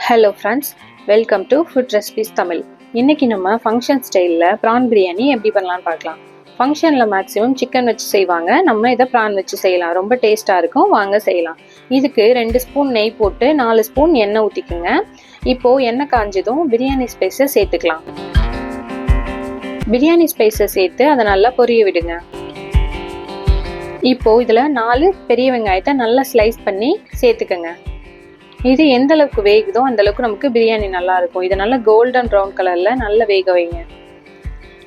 Hello friends, welcome to food recipes Tamil. இன்றைக்கி நம்ம function ஸ்டைலில் ப்ரான் பிரியாணி எப்படி பண்ணலான்னு பார்க்கலாம். ஃபங்க்ஷனில் மேக்ஸிமம் சிக்கன் வச்சு செய்வாங்க, நம்ம இதை ப்ரான் வச்சு செய்யலாம். ரொம்ப டேஸ்ட்டாக இருக்கும், வாங்க செய்யலாம். இதுக்கு 2 ஸ்பூன் நெய் போட்டு 4 ஸ்பூன் எண்ணெய் ஊற்றிக்குங்க. இப்போது எண்ணெய் காஞ்சதும் பிரியாணி ஸ்பைஸை சேர்த்துக்கலாம். பிரியாணி ஸ்பைஸை சேர்த்து அதை நல்லா பொரிய விடுங்க. இப்போது இதில் 4 பெரிய வெங்காயத்தை நல்லா ஸ்லைஸ் பண்ணி சேர்த்துக்கங்க. இது எந்த அளவுக்கு வேகுதோ அந்த அளவுக்கு நமக்கு பிரியாணி நல்லா இருக்கும். இது நல்லா கோல்டன் ப்ரௌன் கலர்ல நல்லா வேக வைங்க.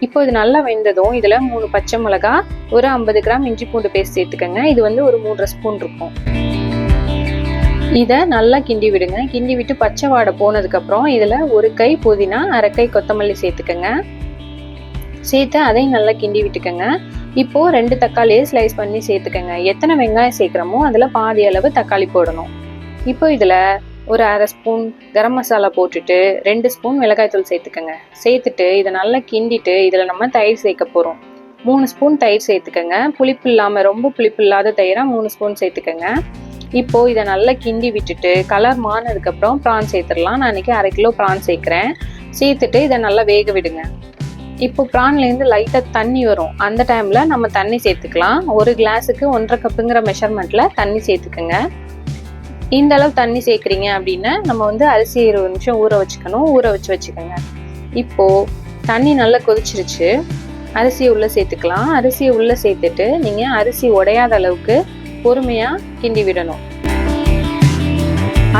இப்போ இது நல்லா வெந்ததும் இதில் 3 பச்சை மிளகா, ஒரு 50 கிராம் இஞ்சி பூண்டு பேஸ்ட் சேர்த்துக்கங்க. இது வந்து ஒரு 3 ஸ்பூன் இருக்கும். இதை நல்லா கிண்டி விடுங்க. கிண்டி விட்டு பச்சை வாடை போனதுக்கப்புறம் இதில் 1 கை புதினா, 1/2 கை கொத்தமல்லி சேர்த்துக்கங்க. சேர்த்து அதையும் நல்லா கிண்டி விட்டுக்கங்க. இப்போது 2 தக்காளியை ஸ்லைஸ் பண்ணி சேர்த்துக்கங்க. எத்தனை வெங்காயம் சேர்க்குறோமோ அதில் பாதி அளவு தக்காளி போடணும். இப்போ இதில் ஒரு 1/2 ஸ்பூன் கரம் மசாலா போட்டுட்டு 2 ஸ்பூன் மிளகாய்த்தூள் சேர்த்துக்கங்க. சேர்த்துட்டு இதை நல்லா கிண்டிட்டு இதில் நம்ம தயிர் சேர்க்க போகிறோம். 3 ஸ்பூன் தயிர் சேர்த்துக்கங்க. புளிப்பு இல்லாமல், ரொம்ப புளிப்பு இல்லாத தயிராக 3 ஸ்பூன் சேர்த்துக்கங்க. இப்போது இதை நல்லா கிண்டி விட்டுட்டு கலர் மாறினதுக்கப்புறம் ப்ரான் சேர்த்துடலாம். நான் இன்றைக்கி 1/2 கிலோ ப்ரான் சேர்க்குறேன். சேர்த்துட்டு இதை நல்லா வேக விடுங்க. இப்போ ப்ரான்லேருந்து லைட்டாக தண்ணி வரும். அந்த டைமில் நம்ம தண்ணி சேர்த்துக்கலாம். ஒரு கிளாஸுக்கு 1.5 கப்புங்கிற மெஷர்மெண்ட்டில் தண்ணி சேர்த்துக்கங்க. இந்த அளவு தண்ணி சேர்க்குறீங்க அப்படின்னா நம்ம வந்து அரிசி 20 நிமிஷம் ஊற வச்சுக்கோங்க. இப்போது தண்ணி நல்லா கொதிச்சிருச்சு. அரிசியை உள்ளே சேர்த்துக்கலாம். அரிசியை உள்ளே சேர்த்துட்டு நீங்கள் அரிசி உடையாத அளவுக்கு பொறுமையாக கிண்டி விடணும்.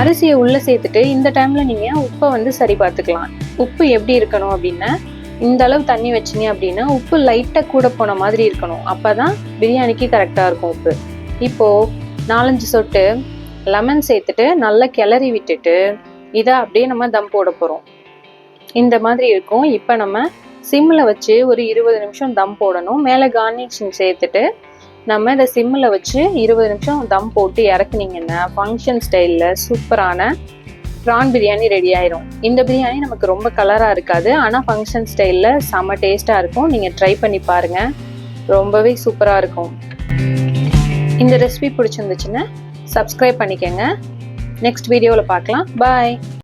அரிசியை உள்ளே சேர்த்துட்டு இந்த டைமில் நீங்கள் உப்பை வந்து சரி பார்த்துக்கலாம். உப்பு எப்படி இருக்கணும் அப்படின்னா, இந்த அளவு தண்ணி வச்சிங்க அப்படின்னா உப்பு லைட்டாக கூட போன மாதிரி இருக்கணும். அப்போ தான் பிரியாணிக்கு கரெக்டாக இருக்கும் உப்பு. இப்போது 4-5 சொட்டு லெமன் சேர்த்துட்டு நல்லா கிளறி விட்டுட்டு இதை அப்படியே நம்ம தம் போட போகிறோம். இந்த மாதிரி இருக்கும். இப்போ நம்ம சிம்மில் வச்சு ஒரு 20 நிமிஷம் தம் போடணும். மேலே கார்னிஷிங் சேர்த்துட்டு நம்ம இதை சிம்மில் வச்சு 20 நிமிஷம் தம் போட்டு இறக்குனீங்கன்னா ஃபங்க்ஷன் ஸ்டைலில் சூப்பரான ப்ரான் பிரியாணி ரெடி ஆயிரும். இந்த பிரியாணி நமக்கு ரொம்ப கலராக இருக்காது, ஆனால் ஃபங்க்ஷன் ஸ்டைலில் செம்ம டேஸ்ட்டாக இருக்கும். நீங்கள் ட்ரை பண்ணி பாருங்கள், ரொம்பவே சூப்பராக இருக்கும். இந்த ரெசிபி பிடிச்சிருந்துச்சுன்னா சப்ஸ்கிரைப் பண்ணிக்கங்க. நெக்ஸ்ட் வீடியோவில் பார்க்கலாம். பாய்.